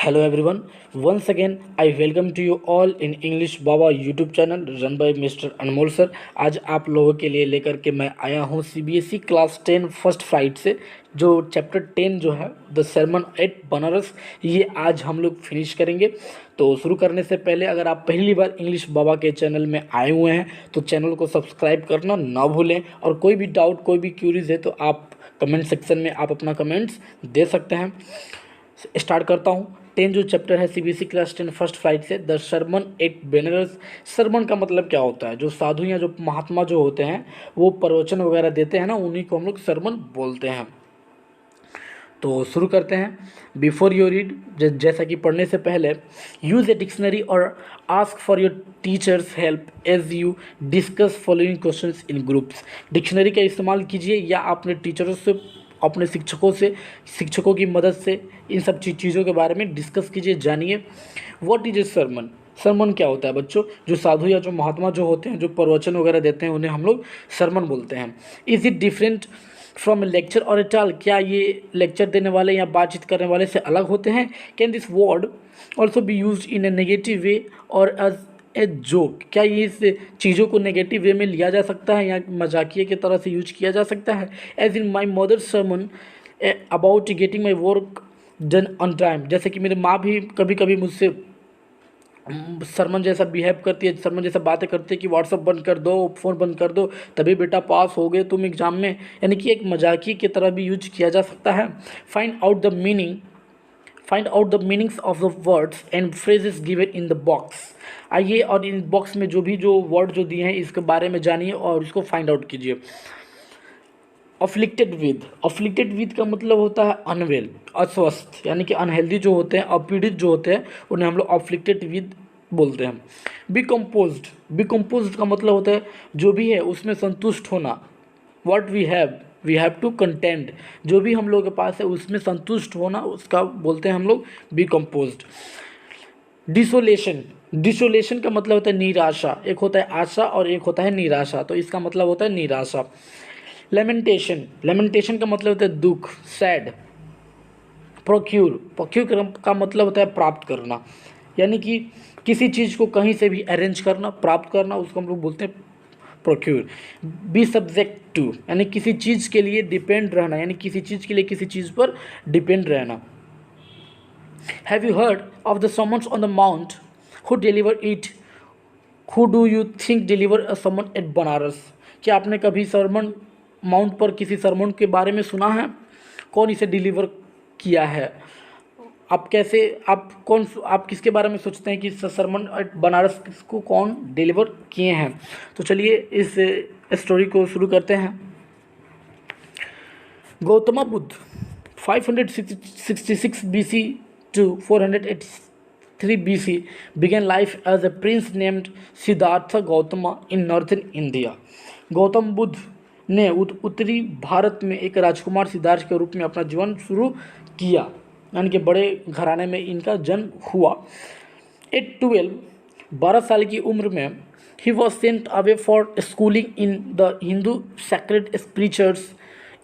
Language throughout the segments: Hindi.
Hello everyone, once again I welcome to you all in English Baba YouTube channel run by Mr. Anmol sir. आज आप लोगों के लिए लेकर के मैं आया हूँ CBSE क्लास 10 फर्स्ट फ्लाइट से जो चैप्टर 10 जो है द सरमन एट बनारस, ये आज हम लोग फिनिश करेंगे। तो शुरू करने से पहले अगर आप पहली बार इंग्लिश बाबा के चैनल में आए हुए हैं तो चैनल को सब्सक्राइब करना ना भूलें, और कोई भी डाउट कोई भी क्यूरीज है तो आप कमेंट सेक्शन में आप अपना कमेंट्स दे सकते हैं। स्टार्ट करता हूँ। 10 जो चैप्टर है CBSE क्लास 10 फर्स्ट फ्लाइट से द सरमन एट बेनारस। सरमन का मतलब क्या होता है? जो साधु या जो महात्मा जो होते हैं वो प्रवचन वगैरह देते हैं ना, उन्हीं को हम लोग सरमन बोलते हैं। तो शुरू करते हैं। बिफोर यू रीड, जैसा कि पढ़ने से पहले यूज़ ए डिक्शनरी और ask for your teachers help as you discuss following questions in groups. Dictionary का इस्तेमाल कीजिए या अपने टीचरों से, अपने शिक्षकों की मदद से इन सब चीज़ों के बारे में डिस्कस कीजिए, जानिए। What is a sermon? Sermon क्या होता है बच्चों? जो साधु या जो महात्मा जो होते हैं, जो प्रवचन वगैरह देते हैं, उन्हें हम लोग सरमन बोलते हैं। Is it different from A lecture और ए टॉक? क्या ये लेक्चर देने वाले या बातचीत करने वाले से अलग होते हैं? Can this word also be use in A negative way और एज ए जोक? क्या ये इस चीज़ों को नेगेटिव वे में लिया जा सकता है या मजाकिया की तरह से यूज किया जा सकता है? As in my mother sermon about getting my work done on time. जैसे कि मेरी माँ भी कभी कभी मुझसे सरमन जैसा बिहेव करती है, सरमन जैसा बातें करती है कि व्हाट्सअप बंद कर दो, फ़ोन बंद कर दो, तभी बेटा पास हो गए तुम एग्ज़ाम में। यानी कि एक मजाकी की तरह भी यूज किया जा सकता है। Find out the meanings of the words and phrases given in the box. आइए और इन बॉक्स में जो वर्ड जो दिए हैं इसके बारे में जानिए और इसको फाइंड आउट कीजिए। अफ्लिक्टेड विद का मतलब होता है अनवेल, अस्वस्थ, यानी कि अनहेल्दी जो होते हैं, अपीड़ित जो होते हैं, उन्हें हम लोग अफ्लिक्टेड विद बोलते हैं। बी कंपोज्ड का मतलब होता है जो भी है उसमें संतुष्ट होना। What we have to content. जो भी हम लोग के पास है उसमें संतुष्ट होना, उसका बोलते हैं हम लोग बी कंपोज्ड। डिसोलेशन का मतलब होता है निराशा। एक होता है आशा और एक होता है निराशा, तो इसका मतलब होता है निराशा। लेमेंटेशन का मतलब होता है दुख, सैड। प्रोक्यूर का मतलब होता है प्राप्त करना, यानी कि किसी चीज़ को कहीं से भी अरेंज करना, प्राप्त करना, उसको हम लोग बोलते हैं प्रोक्यूर। बी सब्जेक्ट टू, यानी किसी चीज़ के लिए डिपेंड रहना, यानी किसी चीज़ के लिए किसी चीज़ पर डिपेंड रहना। Have you heard of the sermons on the mount who deliver it? Who do you think deliver a sermon at Banaras? क्या आपने कभी सरमन माउंट पर किसी सरमन के बारे में सुना है? कौन इसे डिलीवर किया है? आप किसके बारे में सोचते हैं कि सरमन एट बनारस को कौन डिलीवर किए हैं? तो चलिए इस स्टोरी को शुरू करते हैं। Gautam Buddha 566 BC to 483 BC began life as a prince named Siddhartha Gautama in northern India. Gautam Buddha ने उत्तरी भारत में एक राजकुमार सिद्धार्थ के रूप में अपना जीवन शुरू किया, यानी कि बड़े घराने में इनका जन्म हुआ। एट 12 साल की उम्र में ही was sent away for schooling in the Hindu sacred scriptures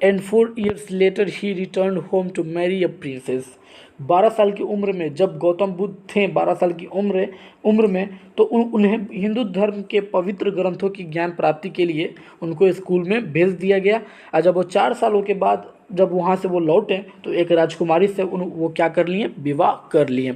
and 4 years later he return home to marry a princess. 12 साल की उम्र में जब गौतम बुद्ध थे 12 साल की उम्र में, तो उन्हें हिंदू धर्म के पवित्र ग्रंथों की ज्ञान प्राप्ति के लिए उनको स्कूल में भेज दिया गया। और जब वो 4 सालों के बाद जब वहाँ से वो लौटे तो एक राजकुमारी से वो क्या कर लिए? विवाह कर लिए।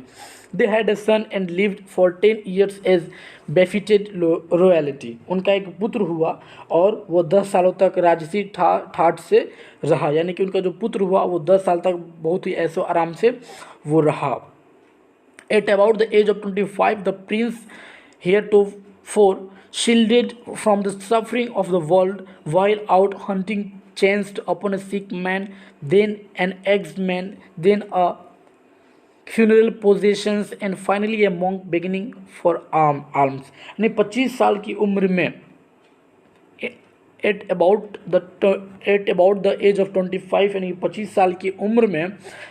They had a son and lived for 10 years as befitted royalty. उनका एक पुत्र हुआ और वो 10 सालों तक राजसी ठाट से रहा, यानी कि उनका जो पुत्र हुआ वो 10 साल तक बहुत ही ऐसो आराम से वो रहा। At about the age of 25 the prince heretofore shielded from the suffering of the world while out hunting chanced upon a sick man, then an aged man, then a funeral processions and finally a monk beginning for alms। यानी 25 साल की उम्र में at about the age of 25, यानी 25 साल की उम्र में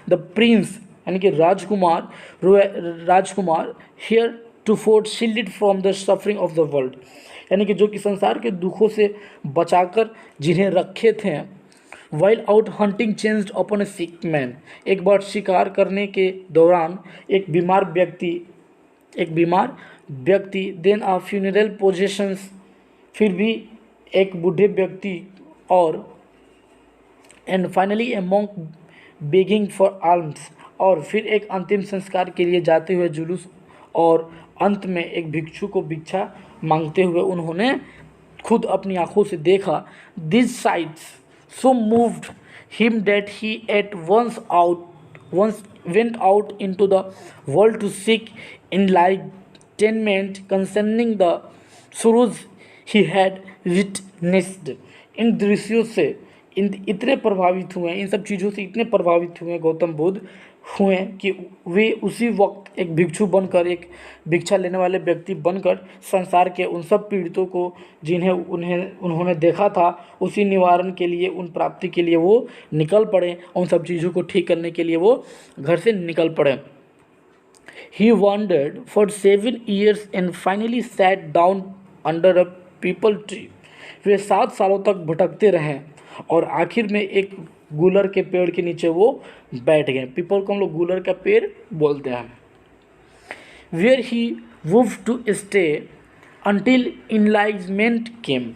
द प्रिंस, यानी कि राजकुमार heretofore shielded from the suffering of the world, यानी कि जो कि संसार के दुखों से बचाकर जिन्हें रखे थे while out hunting chanced upon a sick man. एक बार शिकार करने के दौरान एक बीमार व्यक्ति देन अ फ्यूनरल पोजेशंस, फिर भी एक बूढ़े व्यक्ति, और and finally a monk begging for alms, और फिर एक अंतिम संस्कार के लिए जाते हुए जुलूस, और अंत में एक भिक्षु को भिक्षा मांगते हुए उन्होंने खुद अपनी आंखों से देखा। This sights so moved him that he at once went out into the world to seek enlightenment concerning the sorrows he had witnessed। इन दृश्यों से इतने प्रभावित हुए, इन सब चीज़ों से इतने प्रभावित हुए गौतम बुद्ध हुए कि वे उसी वक्त एक भिक्षु बनकर, एक भिक्षा लेने वाले व्यक्ति बनकर संसार के उन सब पीड़ितों को जिन्हें उन्होंने देखा था, उसी निवारण के लिए, उन प्राप्ति के लिए वो निकल पड़े, उन सब चीज़ों को ठीक करने के लिए वो घर से निकल पड़े। He wandered for 7 years and finally sat down under a peepal tree. वे 7 सालों तक भटकते रहे और आखिर में एक गूलर के पेड़ के नीचे वो बैठ गए। पीपल को हम लोग गूलर का पेड़ बोलते हैं। Where he vowed to stay until enlightenment came.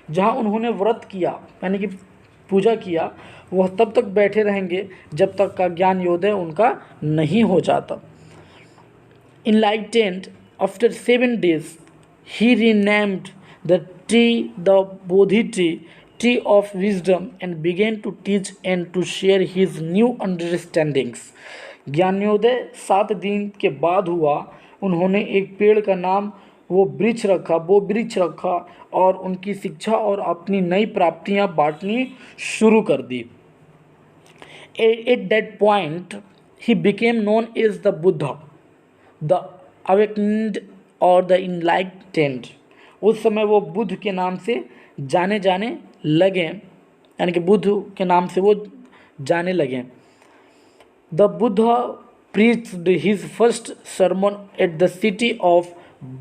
जहाँ उन्होंने व्रत किया, यानी कि पूजा किया, वह तब तक बैठे रहेंगे जब तक का ज्ञान योदय उनका नहीं हो जाता। Enlightened after 7 days, he renamed the tree the Bodhi tree, tree of wisdom, and began to teach and to share his new understandings। Gyanodaya 7 दिन के बाद हुआ। उन्होंने एक पेड़ का नाम वो वृक्ष रखा और उनकी शिक्षा और अपनी नई प्राप्तियां बांटनी शुरू कर दी। At that point, he became known as the Buddha, the awakened और द इनलाइटेंड। उस समय वो बुद्ध के नाम से जाने लगे, यानी कि बुद्ध के नाम से वो जाने लगे। The Buddha preached his first sermon at the city of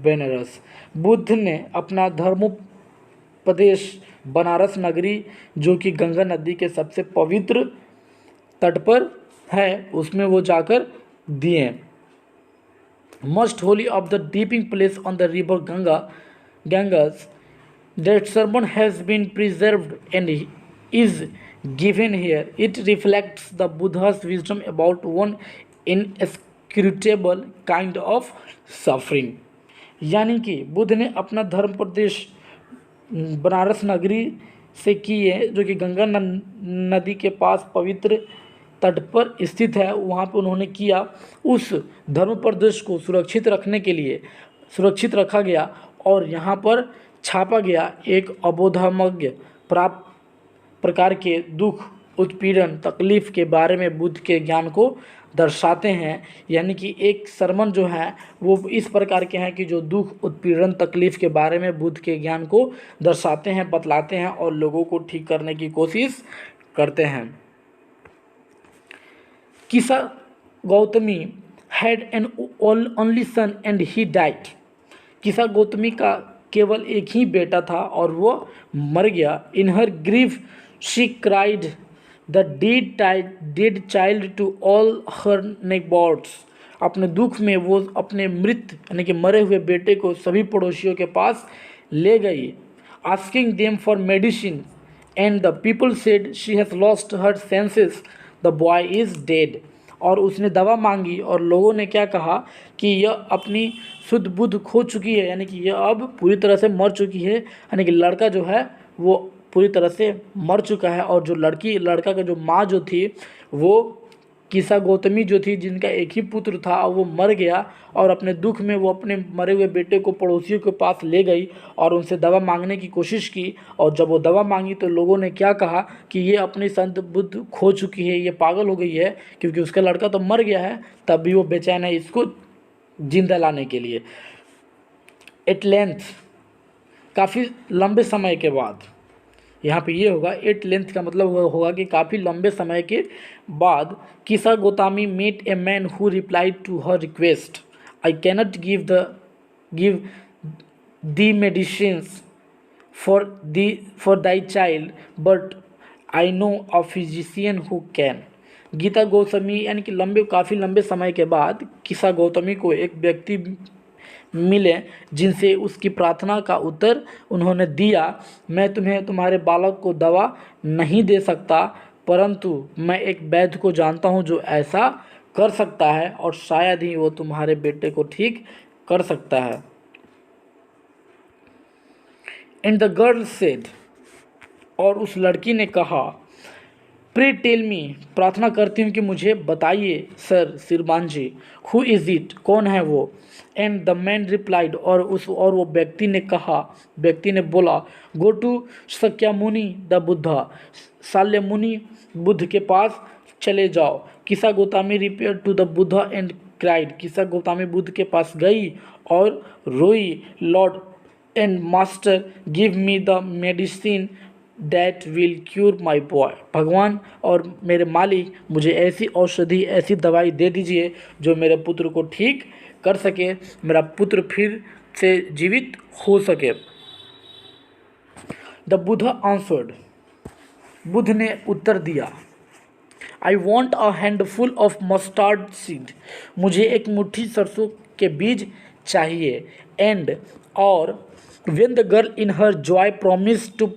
Banaras. Buddha ने अपना धर्मोपदेश बनारस नगरी, जो कि गंगा नदी के सबसे पवित्र तट पर है, उसमें वो जाकर दिए। Most holy of the dipping place on the river Ganges, that sermon has been preserved and is given here. It reflects the Buddha's wisdom about one inscrutable kind of suffering। यानी कि बुद्ध ने अपना धर्म प्रदेश बनारस नगरी से किए, जो कि गंगा नदी के पास पवित्र तट पर स्थित है, वहाँ पे उन्होंने किया। उस धर्म प्रदेश को सुरक्षित रखने के लिए सुरक्षित रखा गया और यहाँ पर छापा गया एक अबोधमज्ञ प्राप्त प्रकार के दुख, उत्पीड़न, तकलीफ़ के बारे में बुद्ध के ज्ञान को दर्शाते हैं। यानी कि एक सरमन जो है वो इस प्रकार के हैं कि जो दुख, उत्पीड़न, तकलीफ़ के बारे में बुद्ध के ज्ञान को दर्शाते हैं, बतलाते हैं और लोगों को ठीक करने की कोशिश करते हैं। किसा Gautami had an only son and he died। किसा गौतमी का केवल एक ही बेटा था और वो मर गया। In her grief she cried the dead child to all her neighbors। अपने दुख में वो अपने मृत यानी कि मरे हुए बेटे को सभी पड़ोसियों के पास ले गई। Asking them for medicine and the people said she has lost her senses, the boy is dead। और उसने दवा मांगी और लोगों ने क्या कहा कि यह अपनी शुद्ध बुद्ध खो चुकी है, यानी कि यह अब पूरी तरह से मर चुकी है, यानी कि लड़का जो है वो पूरी तरह से मर चुका है। और जो लड़का का जो माँ जो थी वो किसा गौतमी जो थी, जिनका एक ही पुत्र था, वो मर गया और अपने दुख में वो अपने मरे हुए बेटे को पड़ोसियों के पास ले गई और उनसे दवा मांगने की कोशिश की। और जब वो दवा मांगी तो लोगों ने क्या कहा कि ये अपनी संत बुद्ध खो चुकी है, ये पागल हो गई है, क्योंकि उसका लड़का तो मर गया है, तब भी वो बेचैन है इसको जिंदा लाने के लिए। एट लेंथ, काफ़ी लंबे समय के बाद, यहाँ पे ये होगा एट लेंथ का मतलब होगा कि काफ़ी लंबे समय के बाद, Kisa Gotami met a man who replied to her request, I cannot give the medicines for thy child but I know a physician who can. Gita Gotami यानी कि काफ़ी लंबे समय के बाद गीता गौतमी को एक व्यक्ति मिले जिनसे उसकी प्रार्थना का उत्तर उन्होंने दिया, मैं तुम्हें तुम्हारे बालक को दवा नहीं दे सकता, परंतु मैं एक वैद्य को जानता हूँ जो ऐसा कर सकता है और शायद ही वो तुम्हारे बेटे को ठीक कर सकता है। एंड द गर्ल सेड, और उस लड़की ने कहा, प्रे टेल मी, प्रार्थना करती हूँ कि मुझे बताइए सर श्रीमान जी, हु इज़ इट, कौन है वो। एंड द मैन रिप्लाइड, और वो व्यक्ति ने बोला, go to Sakyamuni the Buddha, Shalya Muni Buddha के पास चले जाओ। Kisa Gotami repair to the Buddha and cried, Kisa Gotami Buddha के पास गई और रोई, lord and master give me the medicine that will cure my boy, भगवान और मेरे मालिक मुझे ऐसी औषधि, ऐसी दवाई दे दीजिए जो मेरे पुत्र को ठीक कर सके, मेरा पुत्र फिर से जीवित हो सके। द बुद्धा आंसर्ड, बुद्ध ने उत्तर दिया, I want a handful of mustard seed, मुझे एक मुट्ठी सरसों के बीज चाहिए। एंड और when the girl in her joy promised to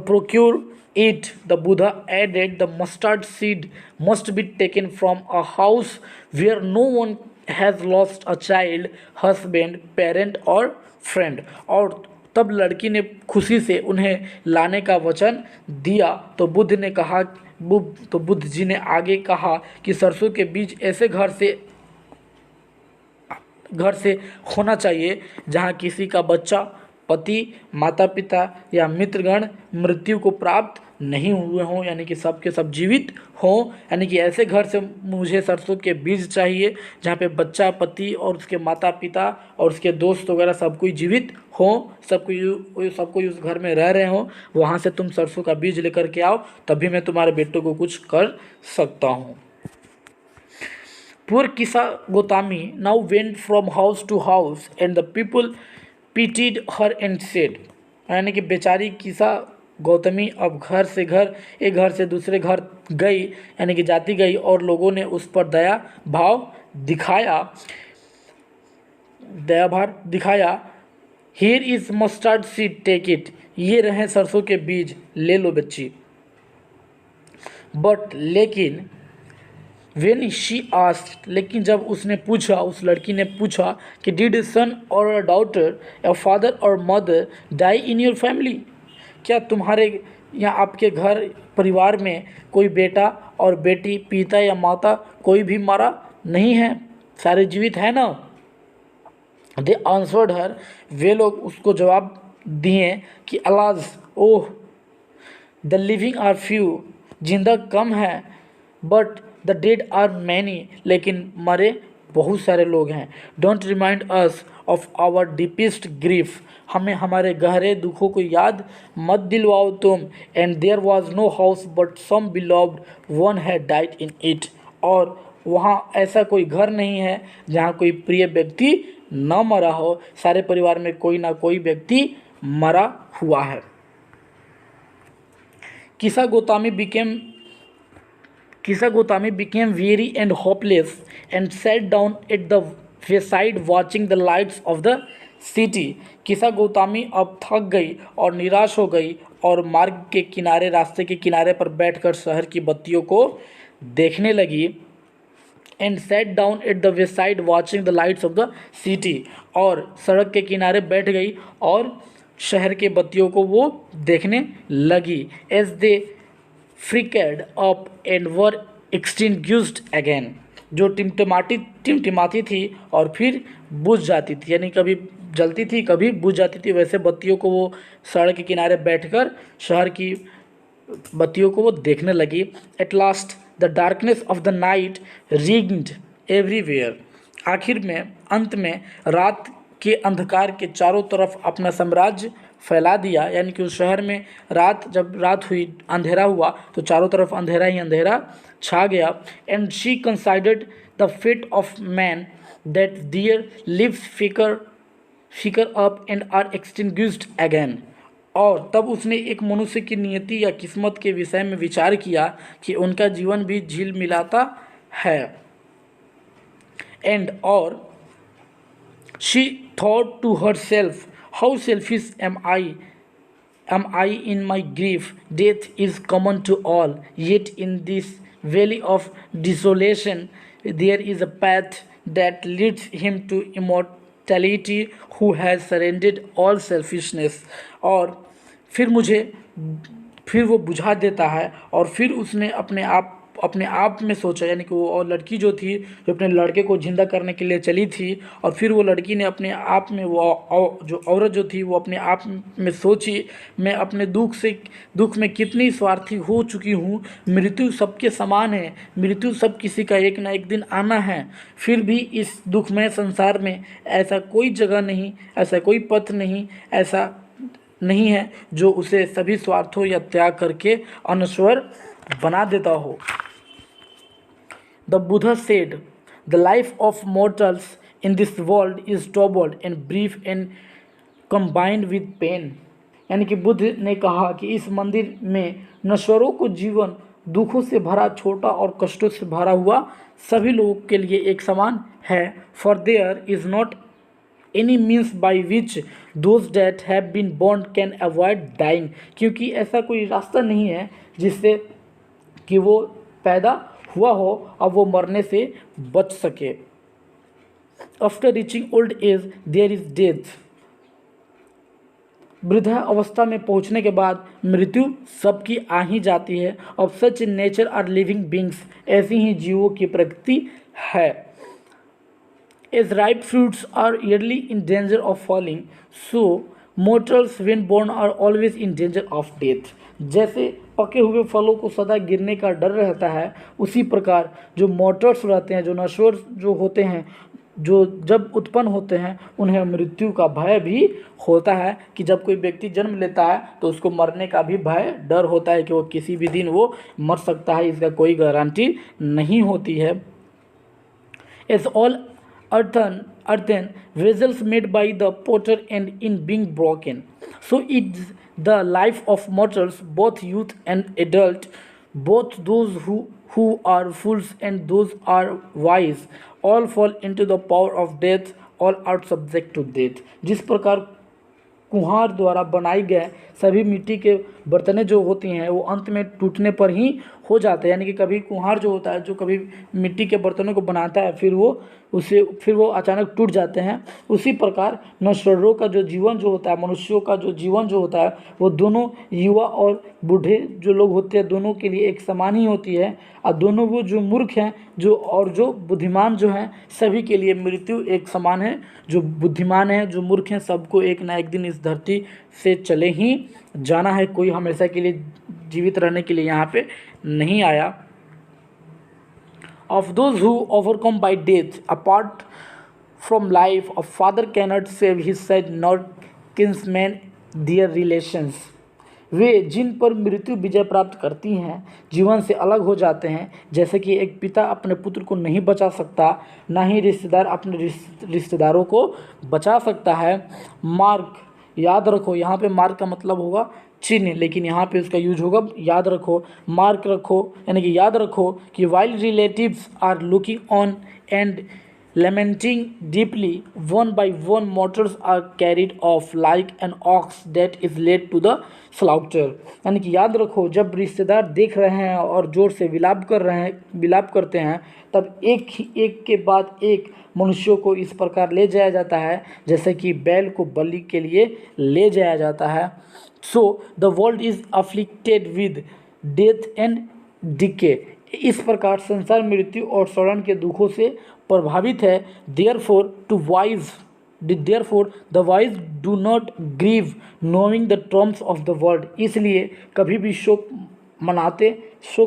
procure it, the Buddha added, the mustard seed must be taken from a house where no one has lost a child, husband, parent or friend। और तब लड़की ने खुशी से उन्हें लाने का वचन दिया तो बुद्ध जी ने आगे कहा कि सरसों के बीज ऐसे घर से होना चाहिए जहाँ किसी का बच्चा, पति, माता पिता या मित्रगण मृत्यु को प्राप्त नहीं हुए हों, यानी कि सब के सब जीवित हों। यानी कि ऐसे घर से मुझे सरसों के बीज चाहिए जहाँ पे बच्चा, पति और उसके माता पिता और उसके दोस्त वगैरह सब कोई जीवित हों, सब कोई उस घर में रह रहे हों। वहाँ से तुम सरसों का बीज लेकर के आओ, तभी मैं तुम्हारे बेटों को कुछ कर सकता हूँ। Poor Kisa Gotami now went from house to house and the people pitied her and said, यानी कि बेचारी किसा गौतमी अब घर से घर, एक घर से दूसरे घर गई, यानी कि जाती गई और लोगों ने उस पर दया भाव दिखाया। Here is mustard seed, take it, ये रहे सरसों के बीज, ले लो बच्ची। बट लेकिन When she asked, लेकिन जब उसने पूछा, उस लड़की ने पूछा कि did a son or a daughter, a father or mother die in your family? क्या तुम्हारे या आपके घर परिवार में कोई बेटा और बेटी, पिता या माता कोई भी मरा नहीं है, सारे जीवित है ना। They answered her, वे लोग उसको जवाब दिए कि alas, oh, the living are few, जिंदा कम है, but the dead are many, लेकिन मरे बहुत सारे लोग हैं। Don't remind us of our deepest grief, हमें हमारे गहरे दुखों को याद मत दिलवाओ तुम। And there was no house but some beloved one had died in it, और वहाँ ऐसा कोई घर नहीं है जहाँ कोई प्रिय व्यक्ति न मरा हो, सारे परिवार में कोई ना कोई व्यक्ति मरा हुआ है। किसा Gotami became weary and hopeless and sat down at the wayside watching the lights of the city। किसा गौतमी अब थक गई और निराश हो गई और मार्ग के किनारे, रास्ते के किनारे पर बैठकर शहर की बत्तियों को देखने लगी। And sat down at the wayside watching the lights of the city, और सड़क के किनारे बैठ गई और शहर के बत्तियों को वो देखने लगी। As they flickered up and were extinguished again, जो टिमटिमाती थी और फिर बुझ जाती थी, यानी कभी जलती थी कभी बुझ जाती थी, वैसे बत्तियों को वो सड़क के किनारे बैठकर शहर की बत्तियों को वो देखने लगी। At last the darkness of the night rigged everywhere, आखिर में अंत में रात के अंधकार के चारों तरफ अपना साम्राज्य फैला दिया। यानी कि उस शहर में जब रात हुई, अंधेरा हुआ, तो चारों तरफ अंधेरा ही अंधेरा छा गया। And she considered the fate of man that their lives flicker up and are extinguished again, और तब उसने एक मनुष्य की नियति या किस्मत के विषय में विचार किया कि उनका जीवन भी झील मिलाता है। एंड और she thought to herself, how selfish am I in my grief? Death is common to all, yet in this valley of desolation there is a path that leads him to immortality who has surrendered all selfishness। और फिर वो बुझा देता है और फिर उसने अपने आप में सोचा, यानी कि वो और लड़की जो थी जो अपने लड़के को जिंदा करने के लिए चली थी, और फिर वो लड़की ने अपने आप में जो औरत जो थी वो अपने आप में सोची, मैं अपने दुख में कितनी स्वार्थी हो चुकी हूँ। मृत्यु सबके समान है, मृत्यु सब किसी का एक ना एक दिन आना है। फिर भी इस दुखमय संसार में ऐसा कोई जगह नहीं, ऐसा कोई पथ नहीं, ऐसा नहीं है जो उसे सभी स्वार्थों या त्याग करके अनश्वर बना देता हो। The Buddha said, the life of mortals in this world is troubled and brief and combined with pain। यानी कि बुद्ध ने कहा कि इस मंदिर में नश्वरों को जीवन दुखों से भरा, छोटा और कष्टों से भरा हुआ सभी लोगों के लिए एक समान है। For there is not any means by which those that have been born can avoid dying। क्योंकि ऐसा कोई रास्ता नहीं है जिससे कि वो पैदा हुआ हो अब वो मरने से बच सके। After reaching old age there is death. वृद्धा अवस्था में पहुंचने के बाद मृत्यु सबकी आ ही जाती है। Of such nature are living beings, ऐसी ही जीवों की प्रकृति है। As ripe fruits are early in danger of falling, so mortals when born are always in danger of death. जैसे पके हुए फलों को सदा गिरने का डर रहता है, उसी प्रकार जो मोर्टल्स रहते हैं, जो नश्वर जो होते हैं, जो जब उत्पन्न होते हैं उन्हें मृत्यु का भय भी होता है। कि जब कोई व्यक्ति जन्म लेता है तो उसको मरने का भी भय, डर होता है कि वो किसी भी दिन वो मर सकता है, इसका कोई गारंटी नहीं होती है। As all earthen vessels made by the potter and in being broken, so it's the life of mortals, both youth and adult, both those who are fools and those are wise, all fall into the power of death, all are subject to death। जिस प्रकार कुम्हार द्वारा बनाई गए सभी मिट्टी के बर्तनें जो होती हैं वो अंत में टूटने पर ही हो जाते हैं। यानी कि कभी कुम्हार जो होता है, जो कभी मिट्टी के बर्तनों को बनाता है, फिर वो अचानक टूट जाते हैं। उसी प्रकार नश्वरों का जो जीवन जो होता है, मनुष्यों का जो जीवन जो होता है, वो दोनों युवा और बूढ़े जो लोग होते हैं दोनों के लिए एक समान ही होती है। और दोनों वो जो मूर्ख हैं जो बुद्धिमान जो हैं, सभी के लिए मृत्यु एक समान है। जो बुद्धिमान हैं, जो मूर्ख हैं, सबको एक ना एक दिन इस धरती से चले ही जाना है। कोई हमेशा के लिए जीवित रहने के लिए यहाँ पे नहीं आया। Of those who overcome by death, apart from life, a father cannot save his son, nor kinsmen their relations। वे जिन पर मृत्यु विजय प्राप्त करती हैं, जीवन से अलग हो जाते हैं, जैसे कि एक पिता अपने पुत्र को नहीं बचा सकता, ना ही रिश्तेदार अपने रिश्तेदारों को बचा सकता है। मार्क, याद रखो, यहाँ पे मार्क का मतलब होगा चिन्ह, लेकिन यहाँ पे उसका यूज होगा याद रखो, मार्क रखो, यानी कि याद रखो कि while relatives are looking on and lamenting deeply, one by one mortals are carried off like an ox that is led to the slaughter। यानी कि याद रखो, जब रिश्तेदार देख रहे हैं और जोर से विलाप करते हैं, तब एक के बाद एक मनुष्यों को इस प्रकार ले जाया जाता है जैसे कि बैल को बलि के लिए ले जाया जाता है। So the world is afflicted with death and decay. इस प्रकार संसार मृत्यु और सड़न के दुखों से प्रभावित है। Therefore the wise do not grieve knowing the terms of the world। इसलिए कभी भी शोक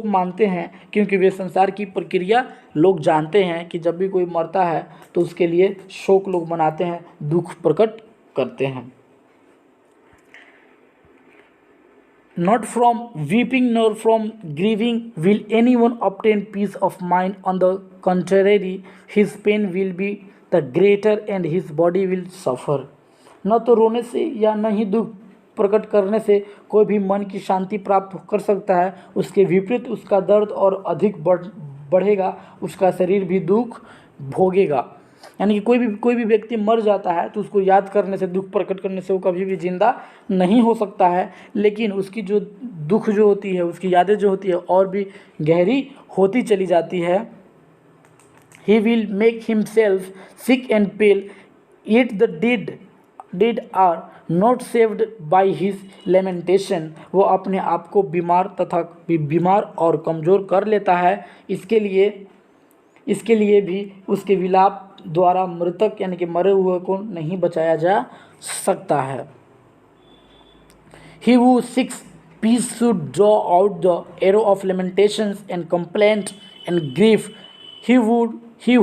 मानते हैं क्योंकि वे संसार की प्रक्रिया लोग जानते हैं कि जब भी कोई मरता है तो उसके लिए शोक लोग मनाते हैं, दुख प्रकट करते हैं। Not from weeping nor from grieving will anyone obtain peace of mind, on the contrary his pain will be the greater and his body will suffer। न तो रोने से या न ही दुख प्रकट करने से कोई भी मन की शांति प्राप्त कर सकता है। उसके विपरीत उसका दर्द और अधिक बढ़ेगा, उसका शरीर भी दुख भोगेगा। यानी कि कोई भी व्यक्ति मर जाता है तो उसको याद करने से, दुख प्रकट करने से वो कभी भी जिंदा नहीं हो सकता है, लेकिन उसकी जो दुख जो होती है, उसकी यादें जो होती है और भी गहरी होती चली जाती है। He will make himself sick and pale, yet the dead are not saved by his lamentation। वो अपने आप को बीमार और कमज़ोर कर लेता है। इसके लिए भी उसके विलाप द्वारा मृतक यानी कि मरे हुए को नहीं बचाया जा सकता है। He who seeks peace should draw out the arrow of lamentations and complaint and grief. He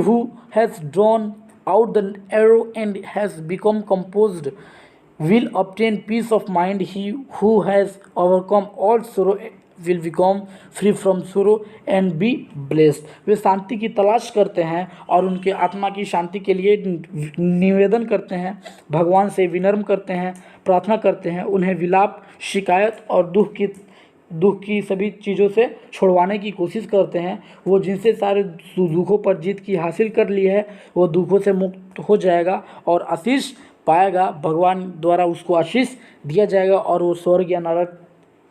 who has drawn out the arrow and has become composed will obtain peace of mind. He who has overcome all sorrow will become free from sorrow and be blessed। वे शांति की तलाश करते हैं और उनके आत्मा की शांति के लिए निवेदन करते हैं, भगवान से विनम्र करते हैं, प्रार्थना करते हैं, उन्हें विलाप, शिकायत और दुख की सभी चीज़ों से छुड़वाने की कोशिश करते हैं। वो जिनसे सारे दुखों पर जीत की हासिल कर ली है, वो दुखों से मुक्त हो जाएगा और आशीष पाएगा। भगवान द्वारा उसको आशीष दिया जाएगा और वो स्वर्ग या नरक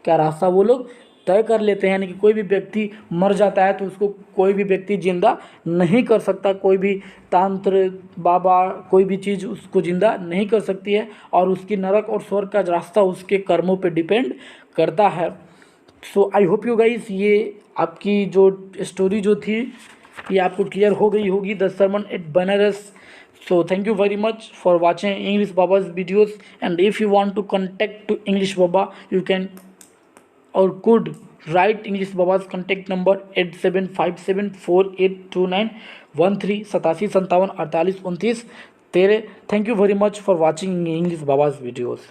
का रास्ता वो लोग तय कर लेते हैं। यानी कि कोई भी व्यक्ति मर जाता है तो उसको कोई भी व्यक्ति जिंदा नहीं कर सकता, कोई भी तंत्र बाबा कोई भी चीज़ उसको जिंदा नहीं कर सकती है और उसकी नरक और स्वर्ग का रास्ता उसके कर्मों पे डिपेंड करता है। सो आई होप यू गाइस, ये आपकी जो स्टोरी जो थी ये आपको क्लियर हो गई होगी, the sermon at Banaras. So thank you very much for watching English Baba's videos, and if you want to contact to English Baba, you can or could write English Baba's contact number 8757482913 8757482913। Thank you very much for watching English Baba's videos.